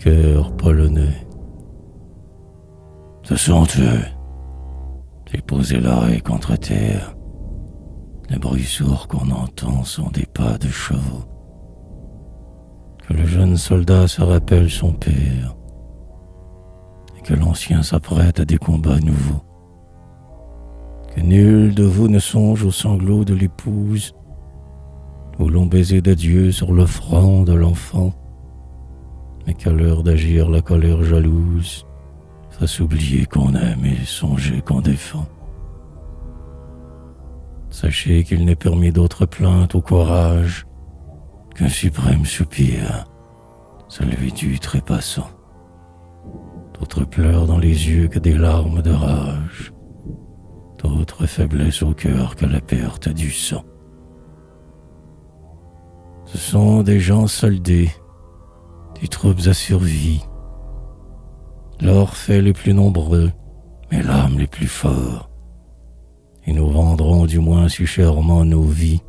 cœur polonais. Ce sont eux. J'ai posé l'arrêt contre terre. Les bruits sourds qu'on entend sont des pas de chevaux. Que le jeune soldat se rappelle son père et que l'ancien s'apprête à des combats nouveaux. Que nul de vous ne songe aux sanglots de l'épouse, au long baiser d'adieu sur le front de l'enfant, mais qu'à l'heure d'agir la colère jalouse fasse oublier qu'on aime et songer qu'on défend. Sachez qu'il n'est permis d'autre plainte au courage qu'un suprême soupir, celui du trépassant. D'autres pleurs dans les yeux que des larmes de rage, d'autres faiblesses au cœur que la perte du sang. Ce sont des gens soldés, des troupes asservies, leurs faits les plus nombreux, mais l'âme les plus forts. Et nous vendrons du moins si chèrement nos vies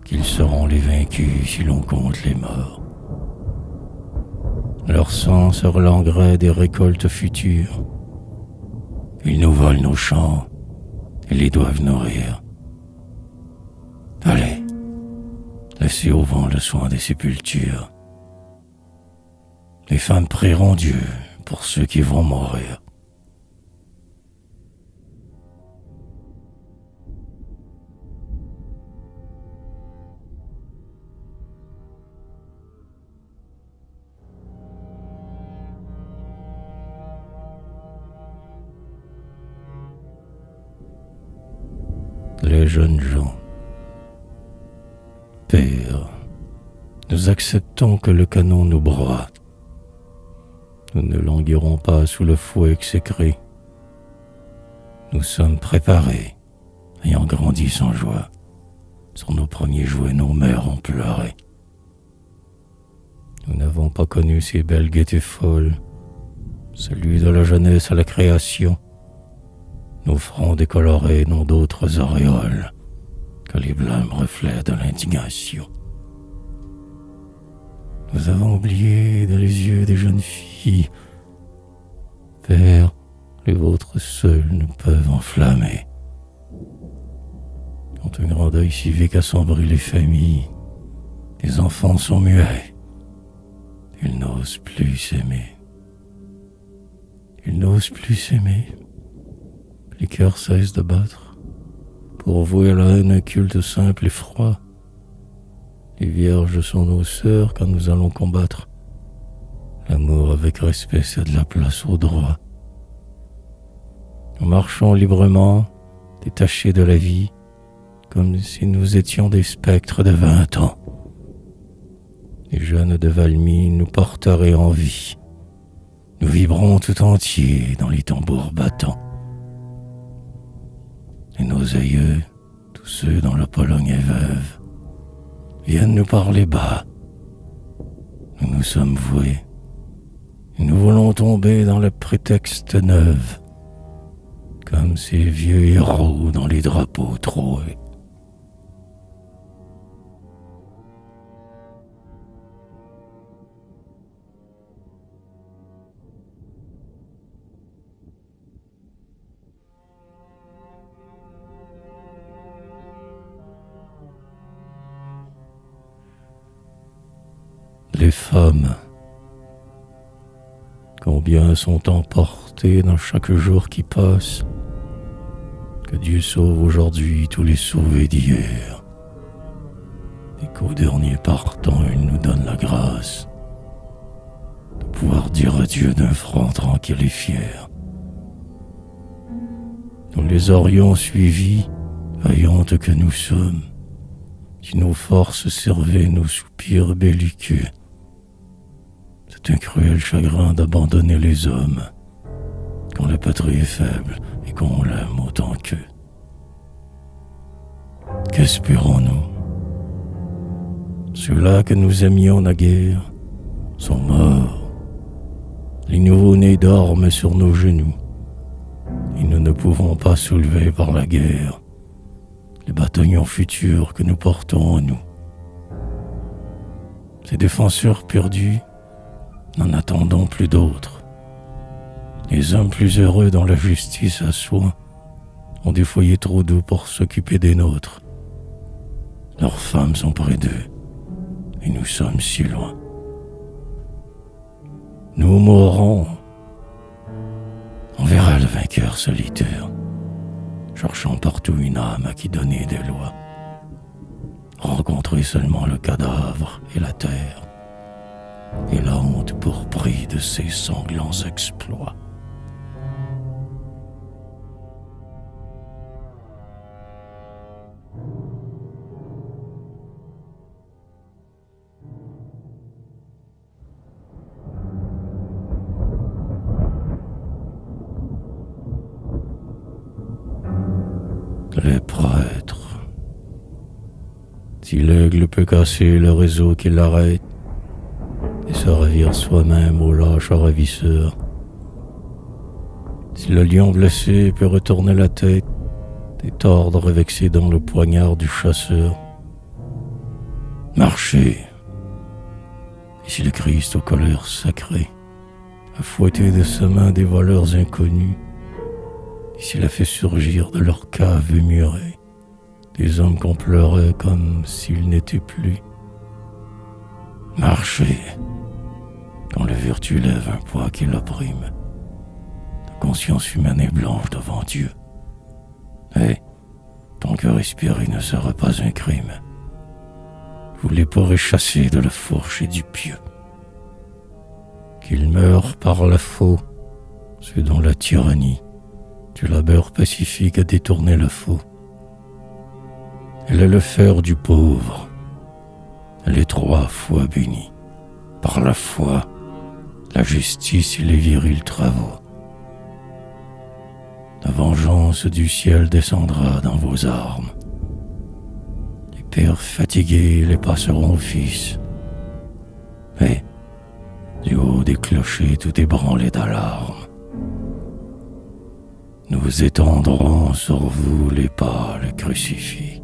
qu'ils seront les vaincus si l'on compte les morts. Leur sang sera l'engrais des récoltes futures. Ils nous volent nos champs et les doivent nourrir. Allez, laissez au vent le soin des sépultures. Les femmes prieront Dieu pour ceux qui vont mourir. Les jeunes gens. Père, nous acceptons que le canon nous broie. Nous ne languirons pas sous le fouet exécré. Nous sommes préparés, ayant grandi sans joie. Sur nos premiers jouets, nos mères ont pleuré. Nous n'avons pas connu ces belles gaietés folles, celui de la jeunesse à la création. Nos fronts décolorés n'ont d'autres auréoles que les blêmes reflets de l'indignation. Nous avons oublié dans les yeux des jeunes filles. Père, les vôtres seuls nous peuvent enflammer. Quand un grand deuil si vite assombrit les familles, les enfants sont muets. Ils n'osent plus s'aimer. Ils n'osent plus s'aimer. Les cœurs cessent de battre. Pour vouer à la haine un culte simple et froid. Les vierges sont nos sœurs quand nous allons combattre. L'amour avec respect cède la place au droit. Nous marchons librement, détachés de la vie, comme si nous étions des spectres de 20 ans. Les jeunes de Valmy nous porteraient en vie. Nous vibrons tout entiers dans les tambours battants. Et nos aïeux, tous ceux dont la Pologne est veuve, viennent nous parler bas. Nous nous sommes voués, et nous voulons tomber dans le prétexte neuf, comme ces vieux héros dans les drapeaux troués. Les femmes, combien sont emportées dans chaque jour qui passe. Que Dieu sauve aujourd'hui tous les sauvés d'hier, et qu'au dernier partant il nous donne la grâce de pouvoir dire adieu d'un front tranquille et fier. Nous les aurions suivis, vaillantes que nous sommes, si nos forces servaient nos soupirs belliqueux. C'est un cruel chagrin d'abandonner les hommes quand la patrie est faible et qu'on l'aime autant qu'eux. Qu'espérons-nous? Ceux-là que nous aimions naguère sont morts. Les nouveau-nés dorment sur nos genoux et nous ne pouvons pas soulever par la guerre les bataillons futurs que nous portons en nous. Ces défenseurs perdus, n'en attendons plus d'autres. Les hommes plus heureux dont la justice a soin ont des foyers trop doux pour s'occuper des nôtres. Leurs femmes sont près d'eux, et nous sommes si loin. Nous mourrons. On verra le vainqueur solitaire, cherchant partout une âme à qui donner des lois. Rencontrer seulement le cadavre et la terre, et la honte pour prix de ses sanglants exploits. Les prêtres. Si l'aigle peut casser le réseau qui l'arrête et se ravir soi-même au lâche ravisseur, si le lion blessé peut retourner la tête et tordre avec ses dents le poignard du chasseur, marchez. Et si le Christ aux colères sacrées a fouetté de sa main des voleurs inconnus, et s'il a fait surgir de leur cave murée des hommes qu'on pleurait comme s'ils n'étaient plus, marchez, quand la vertu lève un poids qui l'opprime. La conscience humaine est blanche devant Dieu. Et ton cœur respirer ne sera pas un crime. Vous les pourrez chasser de la fourche et du pieu. Qu'ils meurent par la faux, ceux dont la tyrannie du labeur pacifique a détourné le faux. Elle est le fer du pauvre. Elle est 3 fois bénie. Par la foi, la justice et les virils travaux. La vengeance du ciel descendra dans vos armes. Les pères fatigués les passeront aux fils. Et, du haut des clochers, tout ébranlé d'alarme, nous étendrons sur vous les pâles crucifix.